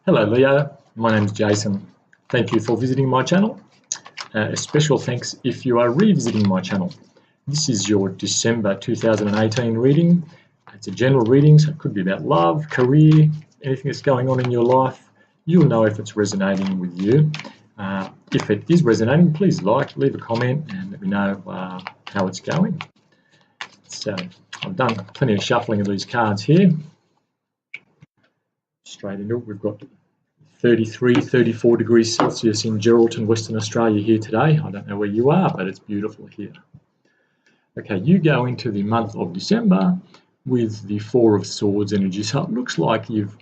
Hello Leo, my name is Jason. Thank you for visiting my channel. A special thanks if you are revisiting my channel. This is your December 2018 reading. It's a general reading, so it could be about love, career, anything that's going on in your life. You'll know if it's resonating with you. If it is resonating, please leave a comment and let me know how it's going. So I've done plenty of shuffling of these cards here. Straight into it, we've got 33, 34 degrees Celsius in Geraldton, Western Australia here today. I don't know where you are, but it's beautiful here. Okay, you go into the month of December with the Four of Swords energy. So it looks like you've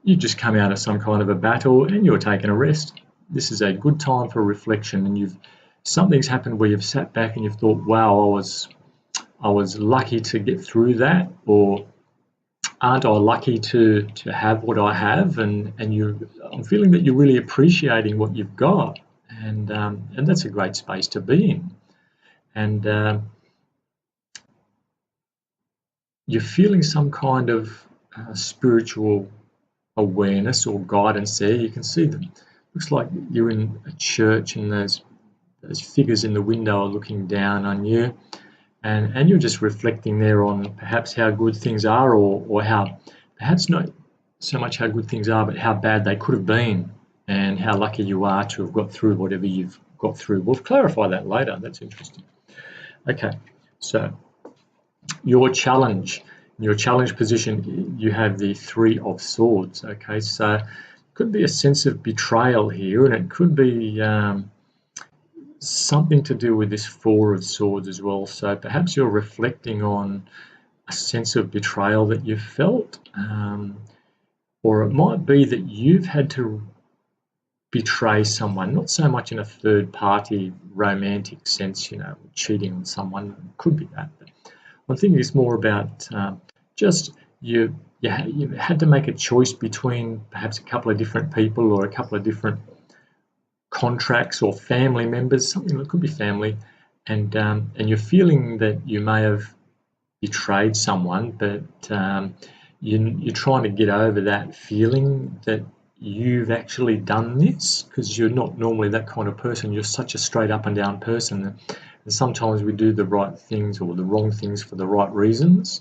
just come out of some kind of a battle and you're taking a rest. This is a good time for reflection, and something's happened where you've sat back and you've thought, wow, I was lucky to get through that, or aren't I lucky to have what I have? And I'm feeling that you're really appreciating what you've got, and that's a great space to be in. And you're feeling some kind of spiritual awareness or guidance there. You can see them. Looks like you're in a church, and those figures in the window are looking down on you. And you're just reflecting there on perhaps how good things are, or how perhaps not so much how good things are, but how bad they could have been, and how lucky you are to have got through whatever you've got through. We'll clarify that later. That's interesting. Okay, so your challenge position, you have the Three of Swords. Okay, so it could be a sense of betrayal here, and it could be something to do with this Four of Swords as well. So perhaps you're reflecting on a sense of betrayal that you've felt, or it might be that you've had to betray someone, not so much in a third party romantic sense, cheating on someone. It could be that, but I'm thinking it's more about just you had to make a choice between perhaps a couple of different people, or a couple of different contracts or family members, something that could be family, and you're feeling that you may have betrayed someone, but you're trying to get over that feeling that you've actually done this, because you're not normally that kind of person. You're such a straight up and down person, and sometimes we do the right things or the wrong things for the right reasons,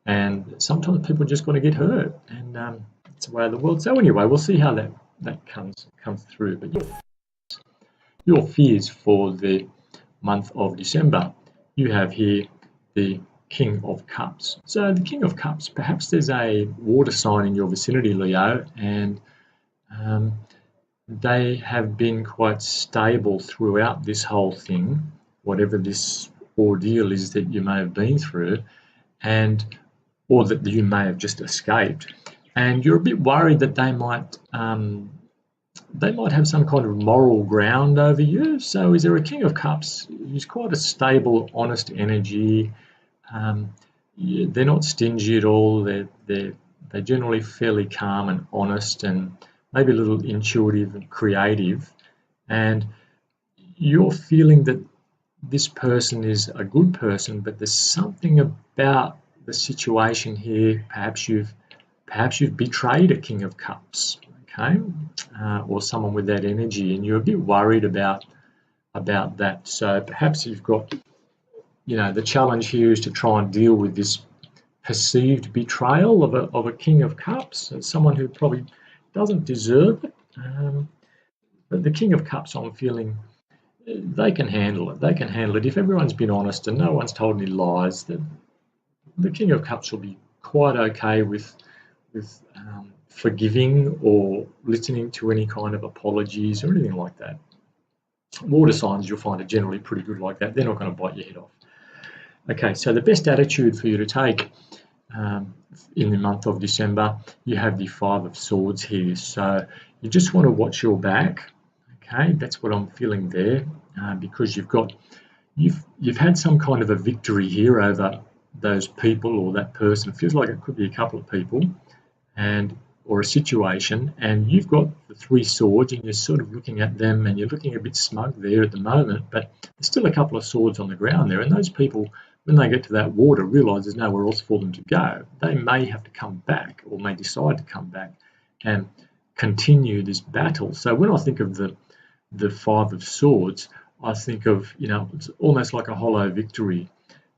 and sometimes people just got to get hurt, and it's the way of the world. So anyway, we'll see how that comes through. But your fears for the month of December, you have here the King of Cups. So the King of Cups, perhaps there's a water sign in your vicinity, Leo, and they have been quite stable throughout this whole thing, whatever this ordeal is that you may have been through, or that you may have just escaped. And you're a bit worried that they might have some kind of moral ground over you. So is there a King of Cups who's quite a stable, honest energy? They're not stingy at all. They're generally fairly calm and honest, and maybe a little intuitive and creative. And you're feeling that this person is a good person, but there's something about the situation here. Perhaps you've betrayed a King of Cups. Okay, or someone with that energy, and you're a bit worried about that. So perhaps you've got, the challenge here is to try and deal with this perceived betrayal of a King of Cups, someone who probably doesn't deserve it. But the King of Cups, I'm feeling, they can handle it. They can handle it if everyone's been honest and no one's told any lies. The King of Cups will be quite okay with forgiving or listening to any kind of apologies or anything like that. Water signs, you'll find, are generally pretty good like that. They're not going to bite your head off. Okay, so the best attitude for you to take in the month of December, you have the Five of Swords here. So you just want to watch your back. Okay, that's what I'm feeling there, because you've had some kind of a victory here over those people or that person. It feels like it could be a couple of people or a situation, and you've got the Three Swords, and you're sort of looking at them, and you're looking a bit smug there at the moment, but there's still a couple of swords on the ground there, and those people, when they get to that water, realise there's nowhere else for them to go. They may have to come back, or may decide to come back and continue this battle. So when I think of the Five of Swords, I think of, it's almost like a hollow victory.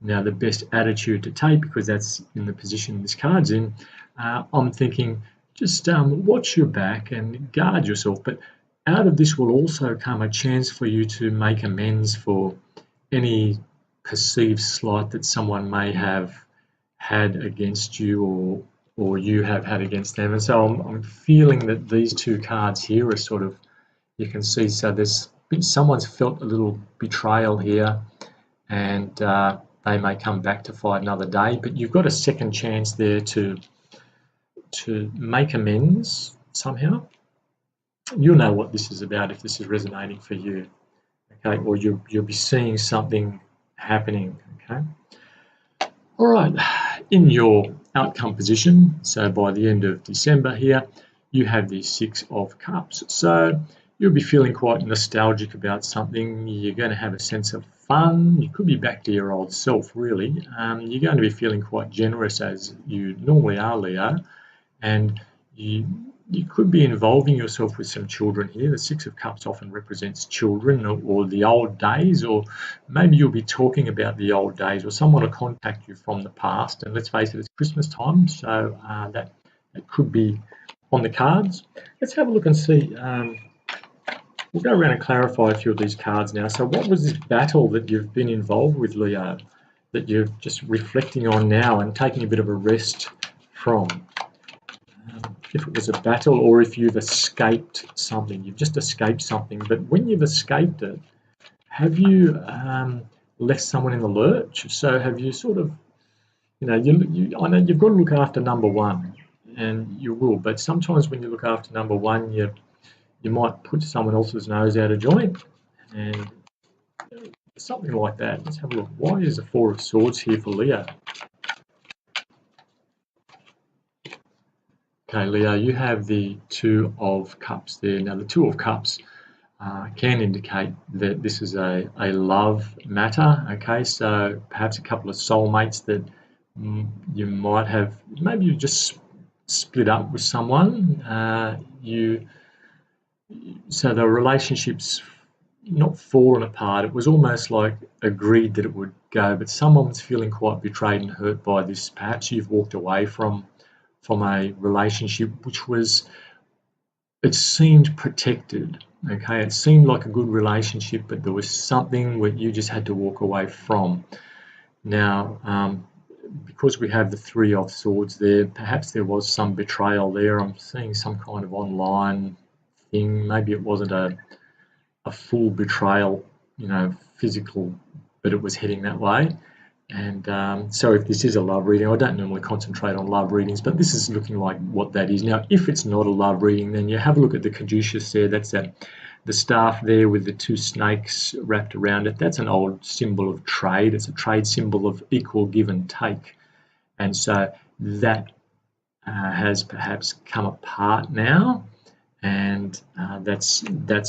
Now, the best attitude to take, because that's in the position this card's in, I'm thinking just watch your back and guard yourself. But out of this will also come a chance for you to make amends for any perceived slight that someone may have had against you, or you have had against them. And so I'm feeling that these two cards here are sort of, you can see, so there's someone's felt a little betrayal here, and they may come back to fight another day, but you've got a second chance there to make amends somehow. You'll know what this is about if this is resonating for you, okay? Or you'll be seeing something happening, okay? All right, in your outcome position, so by the end of December here, you have the Six of Cups. So you'll be feeling quite nostalgic about something. You're going to have a sense of fun. You could be back to your old self, really. You're going to be feeling quite generous, as you normally are, Leo, and you could be involving yourself with some children here. The Six of Cups often represents children, or the old days, or maybe you'll be talking about the old days, or someone will contact you from the past. And let's face it, it's Christmas time, so that could be on the cards. Let's have a look and see. We'll go around and clarify a few of these cards now. So what was this battle that you've been involved with, Leo, that you're just reflecting on now and taking a bit of a rest from? If it was a battle, or if you've escaped something, you've just escaped something, but when you've escaped it, have you left someone in the lurch? So have you sort of, I know you've got to look after number one, and you will, but sometimes when you look after number one, you might put someone else's nose out of joint, and something like that. Let's have a look. Why is the Four of Swords here for Leo? Okay, Leo, you have the Two of Cups there. Now, the Two of Cups can indicate that this is a love matter, okay? So perhaps a couple of soulmates that you might have, maybe you just split up with someone. So the relationship's not fallen apart. It was almost like agreed that it would go, but someone's feeling quite betrayed and hurt by this. Perhaps you've walked away from a relationship which was, it seemed protected, okay? It seemed like a good relationship, but there was something where you just had to walk away from. Now, because we have the Three of Swords there, perhaps there was some betrayal there. I'm seeing some kind of online thing. Maybe it wasn't a full betrayal, physical, but it was heading that way. And so if this is a love reading, I don't normally concentrate on love readings, but this is looking like what that is. Now, if it's not a love reading, then you have a look at the caduceus there. That's the staff there with the two snakes wrapped around it. That's an old symbol of trade. It's a trade symbol of equal give and take. And so that has perhaps come apart now, and that's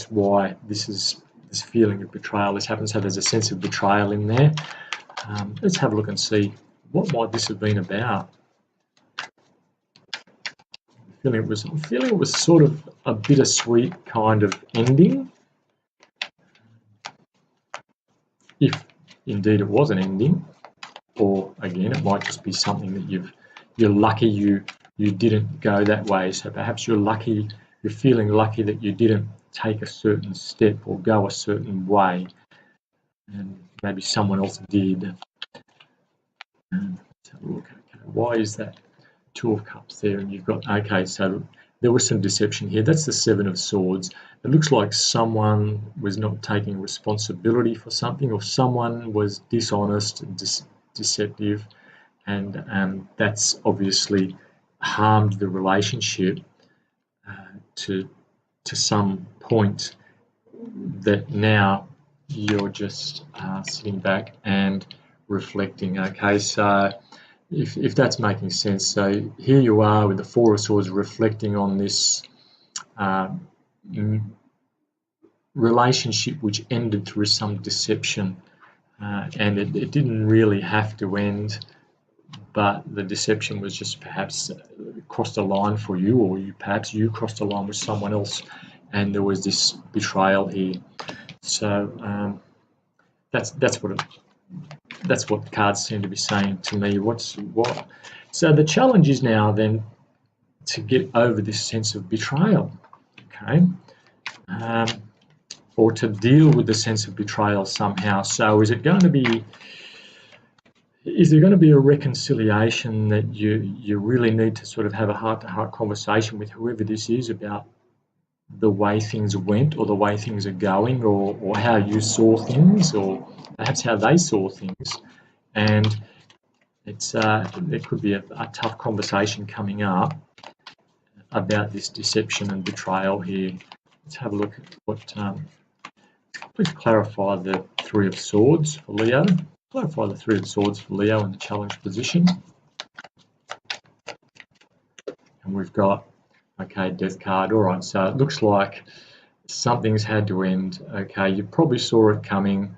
why this feeling of betrayal has happened. So there's a sense of betrayal in there. Let's have a look and see what might this have been about. I'm feeling it was sort of a bittersweet kind of ending, if indeed it was an ending, or again it might just be something that you're lucky you didn't go that way. So perhaps you're feeling lucky that you didn't take a certain step or go a certain way, and maybe someone else did. Let's have a look. Okay, why is that Two of Cups there? And you've got, okay, so there was some deception here. That's the Seven of Swords. It looks like someone was not taking responsibility for something, or someone was dishonest and deceptive, and that's obviously harmed the relationship to some point, that now you're just sitting back and reflecting. Okay, so if that's making sense, so here you are with the Four of Swords reflecting on this relationship which ended through some deception, and it didn't really have to end, but the deception was just perhaps crossed a line for you, or perhaps you crossed a line with someone else, and there was this betrayal here. So that's what the cards seem to be saying to me. So the challenge is now then to get over this sense of betrayal, okay, or to deal with the sense of betrayal somehow. So is there going to be a reconciliation that you really need to sort of have a heart-to-heart conversation with whoever this is about the way things went, or the way things are going, or how you saw things, or perhaps how they saw things, and there could be a tough conversation coming up about this deception and betrayal here. Let's have a look at what. Please clarify the Three of Swords for Leo. Clarify the Three of Swords for Leo in the challenge position. And we've got, okay, Death card. All right, so it looks like something's had to end. Okay, you probably saw it coming,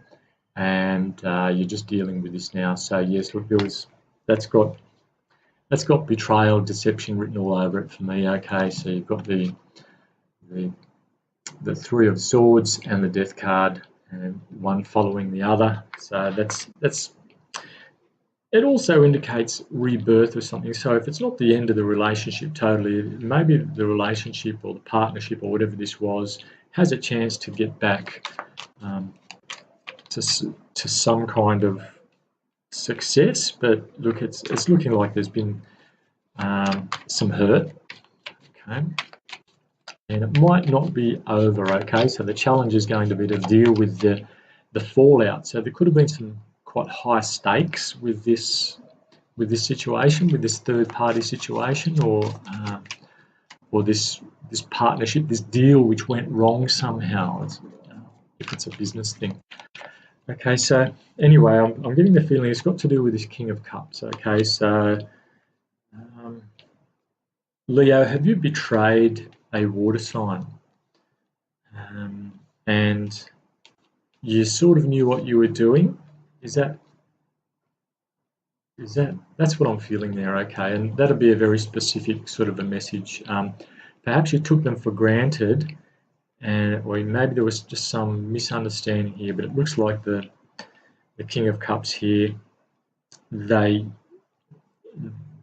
and you're just dealing with this now. So yes, look, that's got betrayal, deception written all over it for me. Okay, so you've got the Three of Swords and the Death card, and one following the other. So that's it also indicates rebirth or something. So if it's not the end of the relationship totally, maybe the relationship or the partnership or whatever this was has a chance to get back to some kind of success. But look, it's looking like there's been some hurt, okay, and it might not be over. Okay, so the challenge is going to be to deal with the fallout. So there could have been some quite high stakes with this situation, with this third party situation, or this partnership, this deal which went wrong somehow, if it's a business thing. Okay, so anyway, I'm getting the feeling it's got to do with this King of Cups. Okay, so Leo, have you betrayed a water sign? And you sort of knew what you were doing? That's what I'm feeling there, okay, and that'll be a very specific sort of a message. Perhaps you took them for granted, or maybe there was just some misunderstanding here, but it looks like the King of Cups here, they've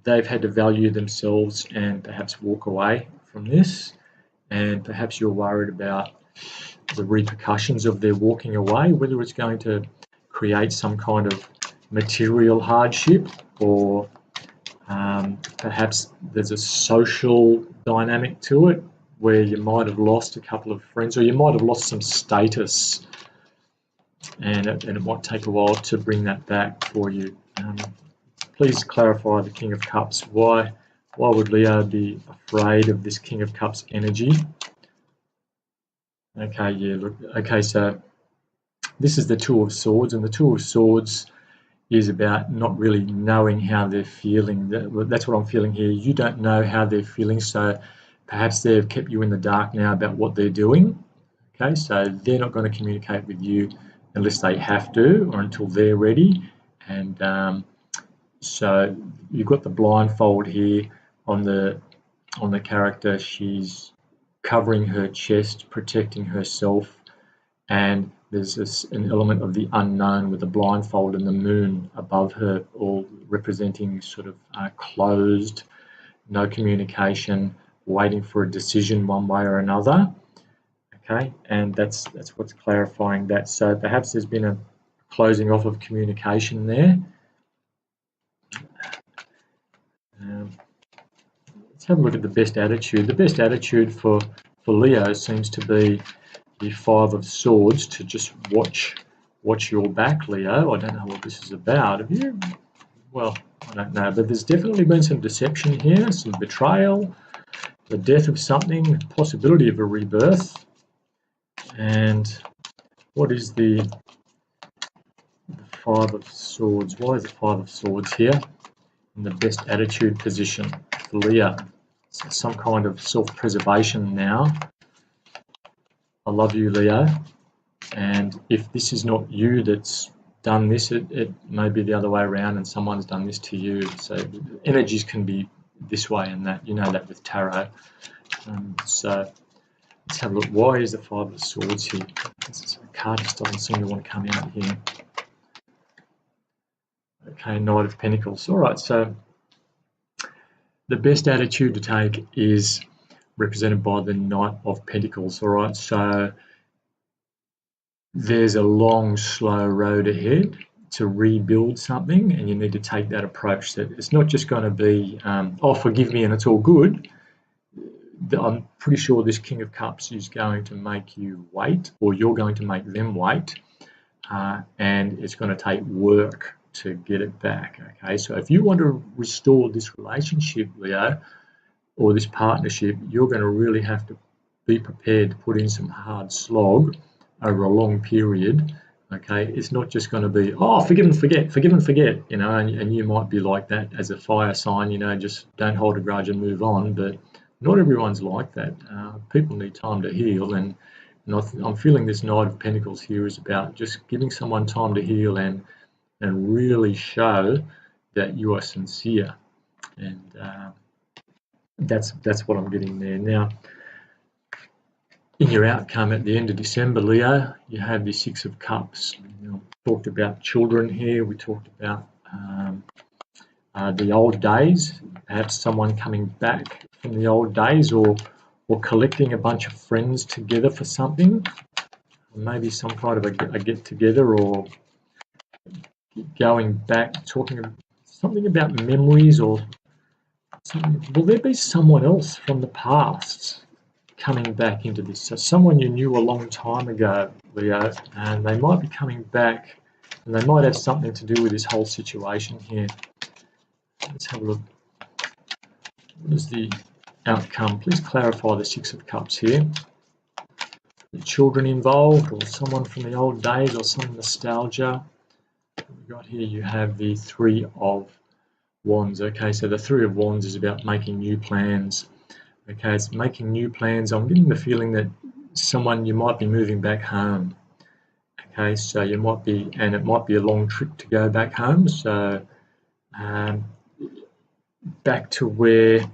had to value themselves and perhaps walk away from this, and perhaps you're worried about the repercussions of their walking away, whether it's going to create some kind of material hardship, or perhaps there's a social dynamic to it where you might have lost a couple of friends, or you might have lost some status, and it might take a while to bring that back for you. Please clarify the King of Cups. Why would Leo be afraid of this King of Cups energy? Okay, yeah, look, okay, so this is the Two of Swords, and the Two of Swords is about not really knowing how they're feeling. That's what I'm feeling here. You don't know how they're feeling, so perhaps they've kept you in the dark now about what they're doing. Okay, so they're not going to communicate with you unless they have to, or until they're ready. And so you've got the blindfold here on the character. She's covering her chest, protecting herself, and there's an element of the unknown with the blindfold and the moon above her, all representing sort of closed, no communication, waiting for a decision one way or another. Okay, and that's what's clarifying that. So perhaps there's been a closing off of communication there. Let's have a look at the best attitude. The best attitude for Leo seems to be the Five of Swords, to just watch your back, Leo. I don't know what this is about. Have you? Well, I don't know, but there's definitely been some deception here, some betrayal, the death of something, possibility of a rebirth. And what is the Five of Swords? Why is the Five of Swords here in the best attitude position for Leo? So some kind of self-preservation now. I love you, Leo. And if this is not you that's done this, it may be the other way around and someone's done this to you. So energies can be this way and that. You know that with tarot. So let's have a look. Why is the Five of Swords here? This card just doesn't seem to want to come out here. Okay, Knight of Pentacles. All right, so the best attitude to take is represented by the Knight of Pentacles. All right, so there's a long, slow road ahead to rebuild something, and you need to take that approach. That it's not just going to be, oh, forgive me, and it's all good. I'm pretty sure this King of Cups is going to make you wait, or you're going to make them wait, and it's going to take work to get it back. Okay, so if you want to restore this relationship, Leo, or this partnership, you're going to really have to be prepared to put in some hard slog over a long period. Okay, it's not just going to be, oh, forgive and forget, you know, and you might be like that as a fire sign, you know, just don't hold a grudge and move on. But not everyone's like that. People need time to heal, and I'm feeling this Knight of Pentacles here is about just giving someone time to heal and really show that you are sincere, and that's what I'm getting there. Now, in your outcome at the end of December, Leo, you have the Six of Cups. You know, we talked about children here. We talked about the old days, perhaps someone coming back from the old days, or collecting a bunch of friends together for something, maybe some kind of a get-together, or going back, talking something about memories or something. Will there be someone else from the past coming back into this? So someone you knew a long time ago, Leo, and they might be coming back, and they might have something to do with this whole situation here. Let's have a look. What is the outcome? Please clarify the Six of Cups here. The children involved, or someone from the old days, or some nostalgia. We've got here, you have the Three of Wands. Okay, so the Three of Wands is about making new plans. Okay, it's making new plans. I'm getting the feeling that you might be moving back home. Okay, so you might be, and it might be a long trip to go back home. So back to where the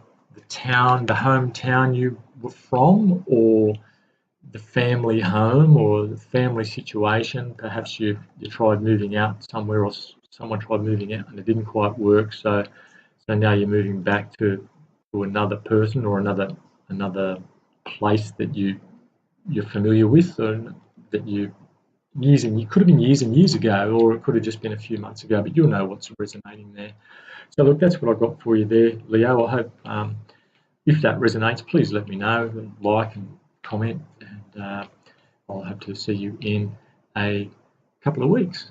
hometown you were from, or the family home, or the family situation. Perhaps you tried moving out somewhere, or someone tried moving out and it didn't quite work. So now you're moving back to another person, or another place that you're familiar with, or that you could have been years and years ago, or it could have just been a few months ago. But you'll know what's resonating there. So look, that's what I've got for you there, Leo. I hope if that resonates, please let me know, and like and comment, and I'll hope to see you in a couple of weeks.